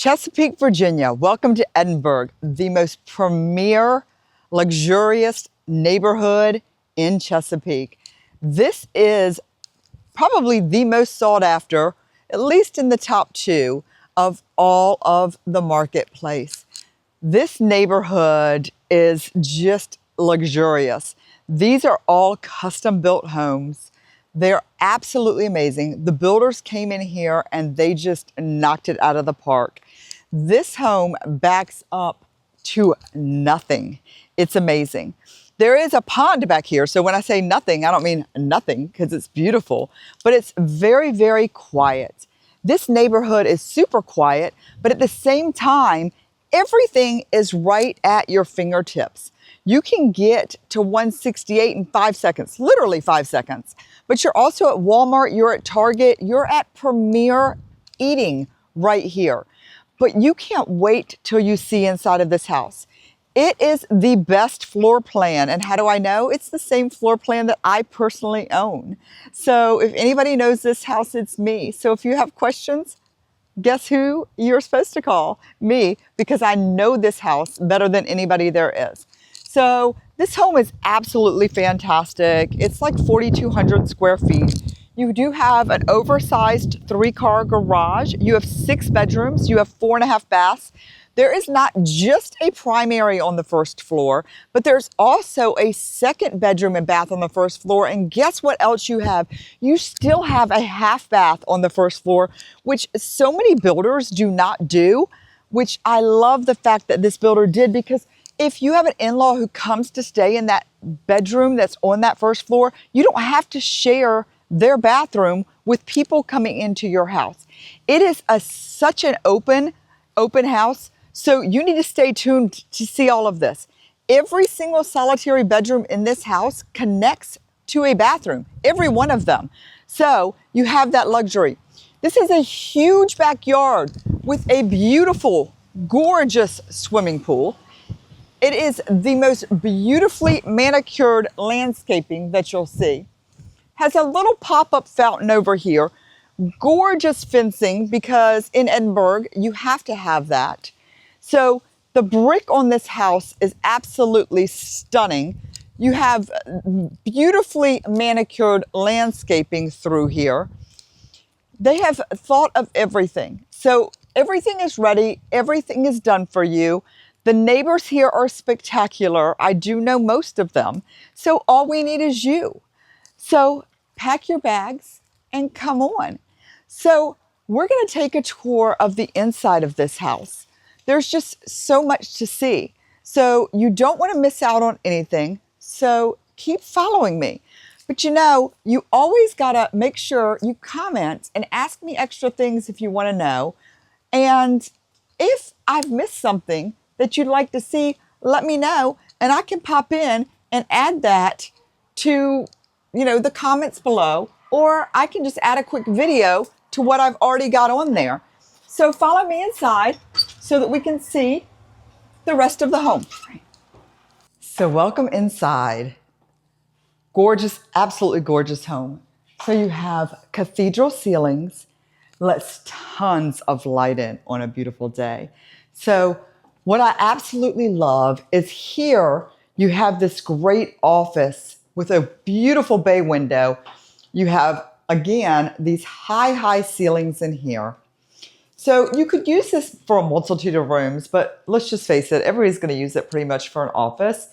Chesapeake, Virginia. Welcome to Edinburgh, the most premier, luxurious neighborhood in Chesapeake. This is probably the most sought after, at least in the top two, of all of the marketplace. This neighborhood is just luxurious. These are all custom built homes. They're absolutely amazing. The builders came in here and they just knocked it out of the park. This home backs up to nothing. It's amazing. There is a pond back here. So when I say nothing, I don't mean nothing because it's beautiful, but it's very, very quiet. This neighborhood is super quiet, but at the same time, everything is right at your fingertips. You can get to 168 in 5 seconds, literally 5 seconds. But you're also at Walmart, you're at Target, you're at Premier Eating right here. But you can't wait till you see inside of this house. It is the best floor plan. And how do I know? It's the same floor plan that I personally own. So if anybody knows this house, it's me. So if you have questions, guess who you're supposed to call? Me, because I know this house better than anybody there is. So this home is absolutely fantastic. It's like 4,200 square feet. You do have an oversized 3-car garage. You have 6 bedrooms. You have 4.5 baths. There is not just a primary on the first floor, but there's also a 2nd bedroom and bath on the first floor. And guess what else you have? You still have a half bath on the first floor, which so many builders do not do, which I love the fact that this builder did, because if you have an in-law who comes to stay in that bedroom that's on that first floor, you don't have to share their bathroom with people coming into your house. It is such an open house. So you need to stay tuned to see all of this. Every single solitary bedroom in this house connects to a bathroom, every one of them. So you have that luxury. This is a huge backyard with a beautiful, gorgeous swimming pool. It is the most beautifully manicured landscaping that you'll see. Has a little pop-up fountain over here. Gorgeous fencing, because in Edinburgh, you have to have that. So the brick on this house is absolutely stunning. You have beautifully manicured landscaping through here. They have thought of everything. So everything is ready. Everything is done for you. The neighbors here are spectacular. I do know most of them. So all we need is you. So pack your bags and come on. So we're going to take a tour of the inside of this house. There's just so much to see. So you don't want to miss out on anything. So keep following me. But you always got to make sure you comment and ask me extra things if you want to know. And if I've missed something that you'd like to see, let me know. And I can pop in and add that to, the comments below. Or I can just add a quick video to what I've already got on there. So follow me inside so that we can see the rest of the home. So welcome inside. Gorgeous, absolutely gorgeous home. So you have cathedral ceilings, lets tons of light in on a beautiful day. So what I absolutely love is here you have this great office with a beautiful bay window. You have, again, these high ceilings in here. So you could use this for a multitude of rooms, but let's just face it, everybody's going to use it pretty much for an office.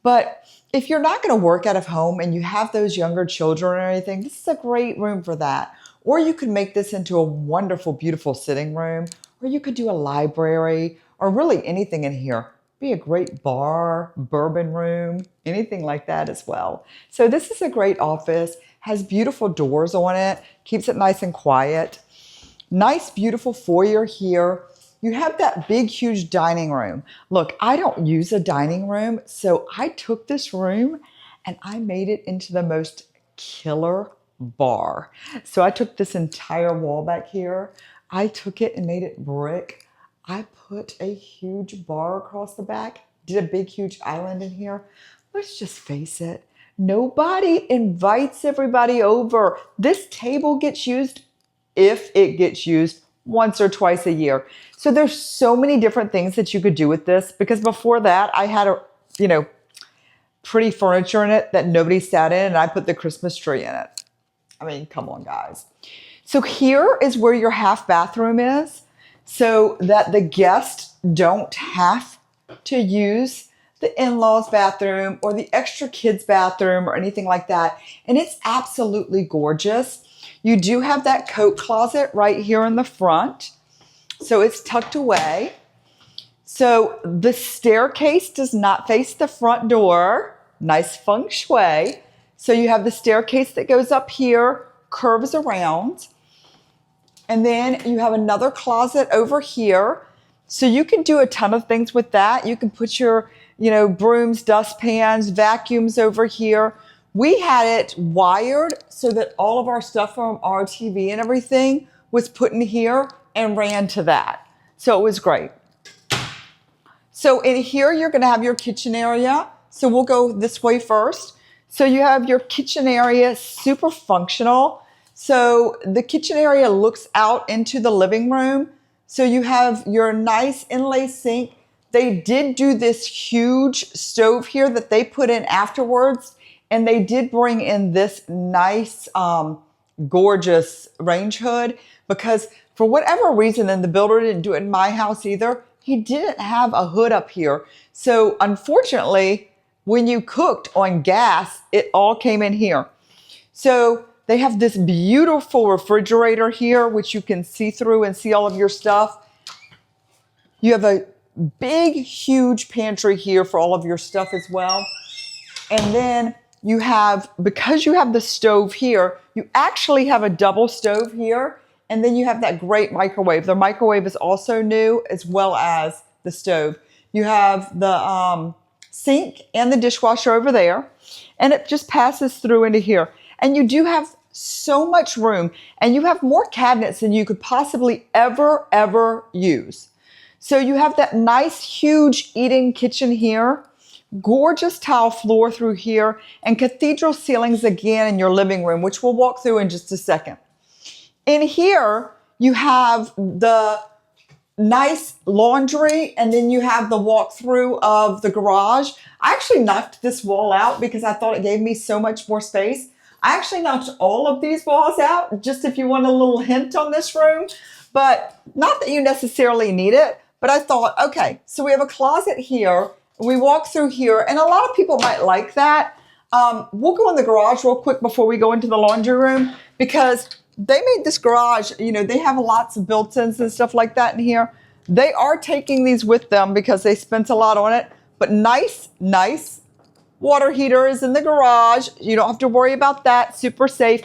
But if you're not going to work out of home and you have those younger children or anything, this is a great room for that. Or you could make this into a wonderful, beautiful sitting room, or you could do a library, or really anything in here. Be a great bar, bourbon room, anything like that as well. So this is a great office, has beautiful doors on it, keeps it nice and quiet. Nice, beautiful foyer here. You have that big, huge dining room. Look, I don't use a dining room, so I took this room and I made it into the most killer bar. So I took this entire wall back here. I took it and made it brick. I put a huge bar across the back, did a big, huge island in here. Let's just face it. Nobody invites everybody over. This table gets used, if it gets used, once or twice a year. So there's so many different things that you could do with this, because before that I had a, pretty furniture in it that nobody sat in, and I put the Christmas tree in it. I mean, come on, guys. So here is where your half bathroom is, so that the guests don't have to use the in-laws bathroom or the extra kids bathroom or anything like that. And it's absolutely gorgeous. You do have that coat closet right here in the front, so it's tucked away. So the staircase does not face the front door. Nice feng shui. So you have the staircase that goes up here, curves around. And then you have another closet over here. So you can do a ton of things with that. You can put your, brooms, dustpans, vacuums over here. We had it wired so that all of our stuff from our TV and everything was put in here and ran to that. So it was great. So in here, you're going to have your kitchen area. So we'll go this way first. So you have your kitchen area, super functional. So the kitchen area looks out into the living room. So you have your nice inlay sink. They did do this huge stove here that they put in afterwards. And they did bring in this nice, gorgeous range hood, because for whatever reason, and the builder didn't do it in my house either, he didn't have a hood up here. So unfortunately, when you cooked on gas, it all came in here. So they have this beautiful refrigerator here, which you can see through and see all of your stuff. You have a big, huge pantry here for all of your stuff as well. And then you have, because you have the stove here, you actually have a double stove here. And then you have that great microwave. The microwave is also new, as well as the stove. You have the sink and the dishwasher over there, and it just passes through into here. And you do have so much room, and you have more cabinets than you could possibly ever use. So you have that nice, huge eating kitchen here, gorgeous tile floor through here, and cathedral ceilings again in your living room, which we'll walk through in just a second. In here, you have the nice laundry, and then you have the walkthrough of the garage. I actually knocked this wall out because I thought it gave me so much more space. I actually knocked all of these walls out, just if you want a little hint on this room, but not that you necessarily need it. But I thought, okay, so we have a closet here. We walk through here, and a lot of people might like that. We'll go in the garage real quick before we go into the laundry room, because they made this garage, they have lots of built-ins and stuff like that in here. They are taking these with them because they spent a lot on it. But nice water heater is in the garage. You don't have to worry about that. Super safe.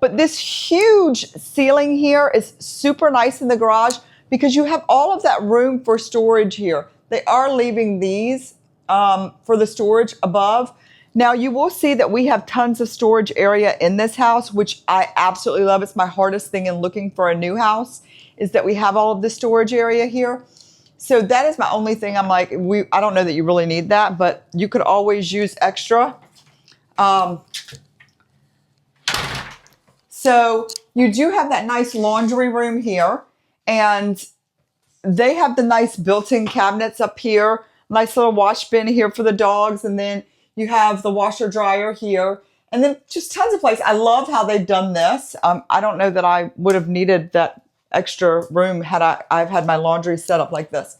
But this huge ceiling here is super nice in the garage because you have all of that room for storage here. They are leaving these for the storage above. Now you will see that we have tons of storage area in this house, which I absolutely love. It's my hardest thing in looking for a new house, is that we have all of the storage area here. So that is my only thing. I'm like, I don't know that you really need that, but you could always use extra. So you do have that nice laundry room here, and they have the nice built-in cabinets up here, nice little wash bin here for the dogs, and then you have the washer dryer here, and then just tons of place. I love how they've done this. I don't know that I would have needed that extra room had I've had my laundry set up like this.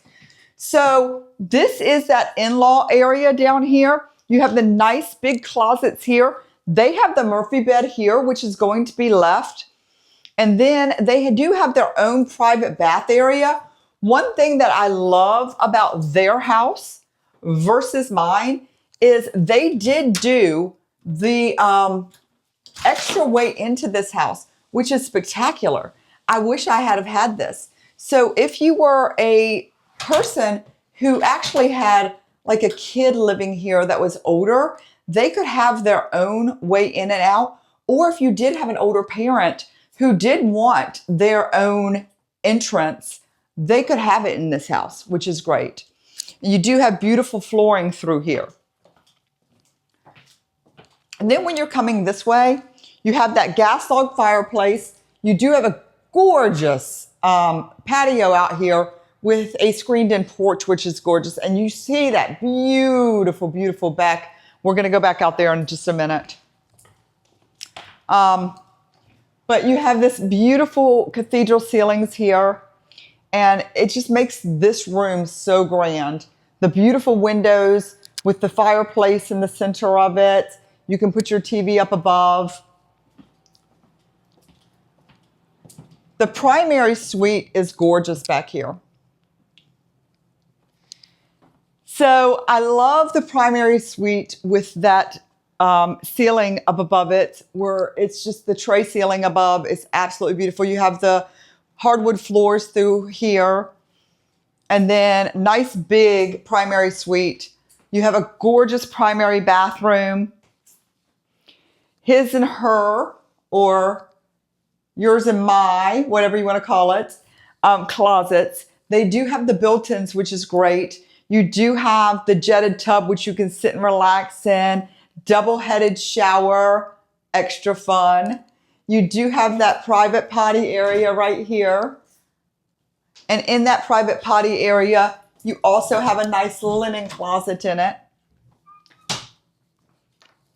So this is that in-law area down here. You have the nice big closets here. They have the Murphy bed here, which is going to be left. And then they do have their own private bath area. One thing that I love about their house versus mine is they did do the extra way into this house, which is spectacular. I wish I had have had this. So if you were a person who actually had like a kid living here that was older, they could have their own way in and out. Or if you did have an older parent who did want their own entrance, they could have it in this house, which is great. You do have beautiful flooring through here. And then when you're coming this way, you have that gas log fireplace. You do have a gorgeous patio out here with a screened-in porch, which is gorgeous. And you see that beautiful, beautiful back. We're going to go back out there in just a minute. But you have this beautiful cathedral ceilings here, and it just makes this room so grand. The beautiful windows with the fireplace in the center of it. You can put your TV up above. The primary suite is gorgeous back here. So I love the primary suite with that ceiling up above it, where it's just the tray ceiling above. It's absolutely beautiful. You have the hardwood floors through here, and then nice big primary suite. You have a gorgeous primary bathroom. His and her, or yours and my, whatever you want to call it, closets. They do have the built-ins, which is great. You do have the jetted tub, which you can sit and relax in. Double-headed shower, extra fun. You do have that private potty area right here. And in that private potty area, you also have a nice linen closet in it.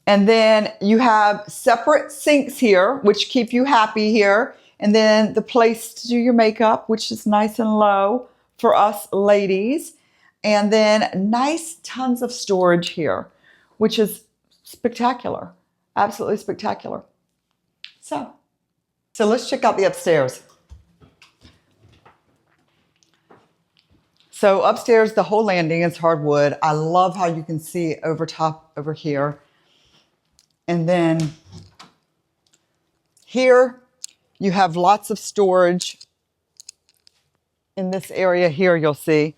And then you have separate sinks here, which keep you happy here. And then the place to do your makeup, which is nice and low for us ladies. And then nice tons of storage here, which is spectacular. Absolutely spectacular. So let's check out the upstairs. So upstairs, the whole landing is hardwood. I love how you can see over top over here. And then here you have lots of storage in this area here, you'll see.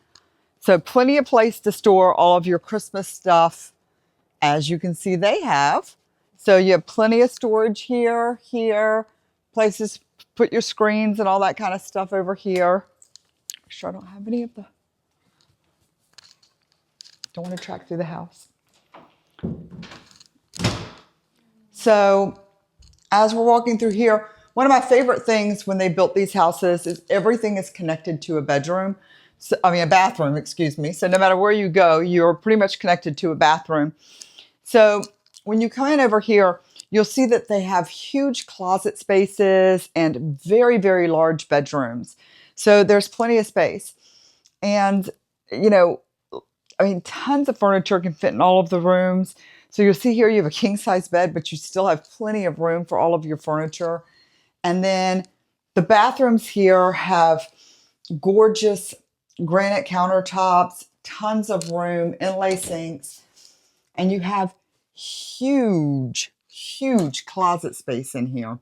So plenty of place to store all of your Christmas stuff, as you can see they have. So you have plenty of storage here, places to put your screens and all that kind of stuff over here. Make sure I don't have any of the, don't want to track through the house. So as we're walking through here, one of my favorite things when they built these houses is everything is connected to a bedroom. So, a bathroom, excuse me. So no matter where you go, you're pretty much connected to a bathroom. So when you come in over here, you'll see that they have huge closet spaces and very, very large bedrooms. So there's plenty of space. And, tons of furniture can fit in all of the rooms. So you'll see here you have a king-size bed, but you still have plenty of room for all of your furniture. And then the bathrooms here have gorgeous granite countertops, tons of room, inlay sinks, and you have huge, huge closet space in here.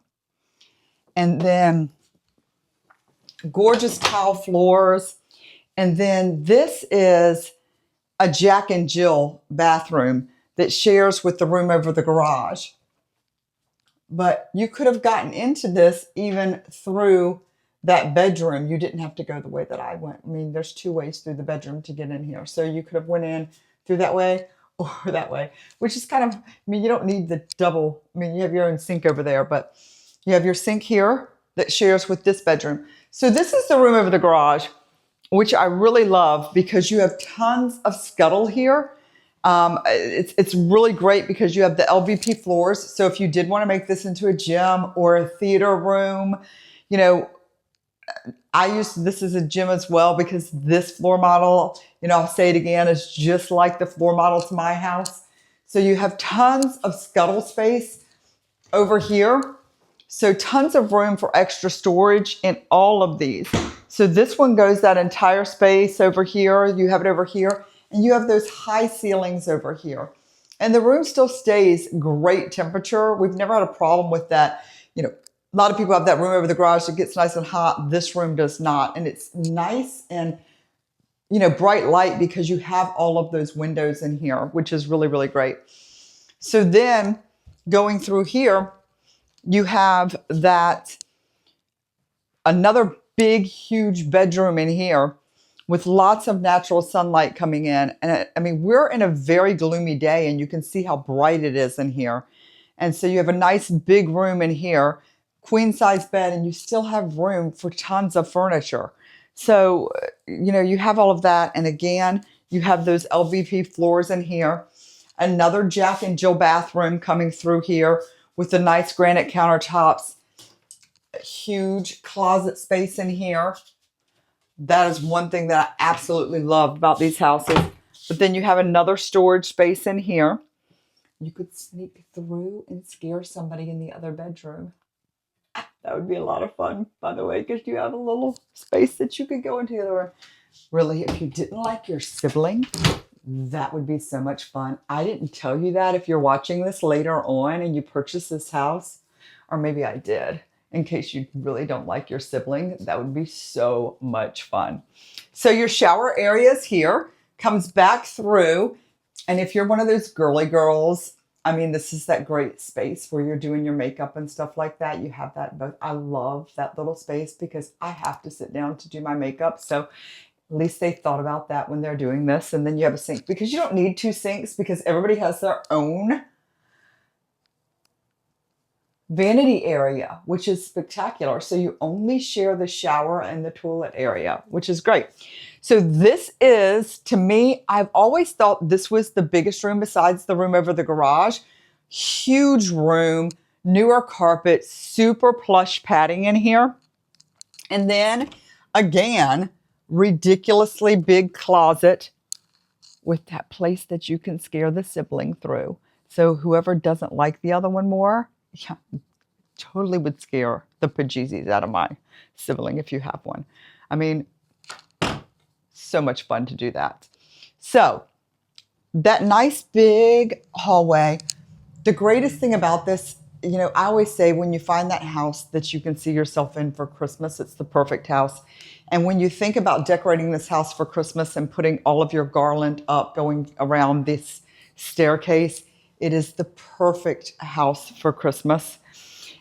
And then gorgeous tile floors. And then this is a Jack and Jill bathroom that shares with the room over the garage. But you could have gotten into this even through that bedroom. You didn't have to go the way that I went. There's two ways through the bedroom to get in here. So you could have went in through that way or that way, which is kind of, you don't need the double. You have your own sink over there, but you have your sink here that shares with this bedroom. So this is the room over the garage, which I really love because you have tons of scuttle here. It's really great because you have the LVP floors. So if you did want to make this into a gym or a theater room, I use this as a gym as well because this floor model, I'll say it again, is just like the floor model to my house. So you have tons of scuttle space over here. So tons of room for extra storage in all of these. So this one goes that entire space over here. You have it over here. And you have those high ceilings over here. And the room still stays great temperature. We've never had a problem with that. A lot of people have that room over the garage that gets nice and hot. This room does not. And it's nice and, bright light because you have all of those windows in here, which is really, really great. So then going through here, you have that another big, huge bedroom in here with lots of natural sunlight coming in. And we're in a very gloomy day and you can see how bright it is in here. And so you have a nice big room in here. queen size bed, and you still have room for tons of furniture. So, you have all of that. And again, you have those LVP floors in here. Another Jack and Jill bathroom coming through here with the nice granite countertops. A huge closet space in here. That is one thing that I absolutely love about these houses. But then you have another storage space in here. You could sneak through and scare somebody in the other bedroom. That would be a lot of fun, by the way, because you have a little space that you could go into the other room. Really, if you didn't like your sibling, that would be so much fun. I didn't tell you that if you're watching this later on and you purchase this house, or maybe I did, in case you really don't like your sibling. That would be so much fun. So your shower area is here, comes back through. And if you're one of those girly girls, I mean, this is that great space where you're doing your makeup and stuff like that. You have that both. I love that little space because I have to sit down to do my makeup. So at least they thought about that when they're doing this. And then you have a sink because you don't need two sinks because everybody has their own vanity area, which is spectacular. So you only share the shower and the toilet area, which is great. So this is, to me, I've always thought this was the biggest room besides the room over the garage. Huge room, newer carpet, super plush padding in here. And then again, ridiculously big closet with that place that you can scare the sibling through. So whoever doesn't like the other one more, yeah, totally would scare the bejesus out of my sibling if you have one. I mean, so much fun to do that. So that nice big hallway, the greatest thing about this, I always say when you find that house that you can see yourself in for Christmas, it's the perfect house. And when you think about decorating this house for Christmas and putting all of your garland up going around this staircase, it is the perfect house for Christmas.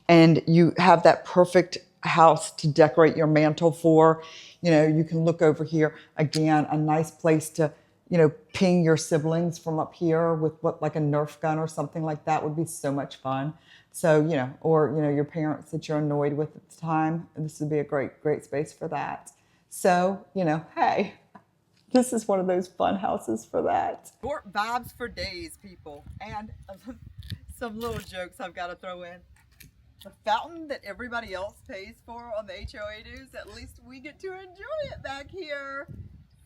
And you have that perfect house to decorate your mantle for. You can look over here. Again, a nice place to, ping your siblings from up here with like a Nerf gun or something like that would be so much fun. So, or, your parents that you're annoyed with at the time, this would be a great, great space for that. So, hey, this is one of those fun houses for that. Short vibes for days, people. And some little jokes I've got to throw in. The fountain that everybody else pays for on the HOA dues, at least we get to enjoy it back here.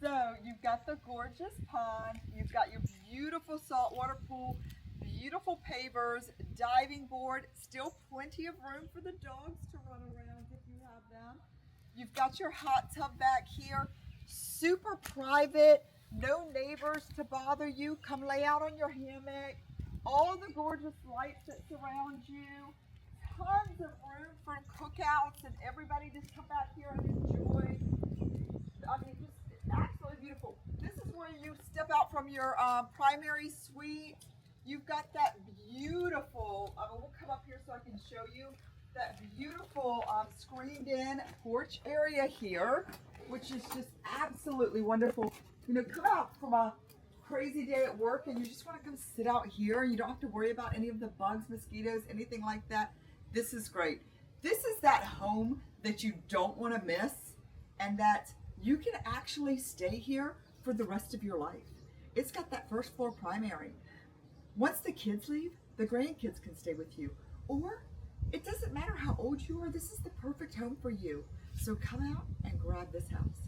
So you've got the gorgeous pond, you've got your beautiful saltwater pool, beautiful pavers, diving board, still plenty of room for the dogs to run around if you have them. You've got your hot tub back here, super private, no neighbors to bother you. Come lay out on your hammock, all the gorgeous lights that surround you. Tons of room for cookouts and everybody just come back here and enjoy. I mean, just absolutely beautiful. This is where you step out from your primary suite. You've got that beautiful, we'll come up here so I can show you, that beautiful screened in porch area here, which is just absolutely wonderful. Come out from a crazy day at work and you just want to come sit out here. You don't have to worry about any of the bugs, mosquitoes, anything like that. This is great. This is that home that you don't want to miss and that you can actually stay here for the rest of your life. It's got that first floor primary. Once the kids leave, the grandkids can stay with you. Or it doesn't matter how old you are, this is the perfect home for you. So come out and grab this house.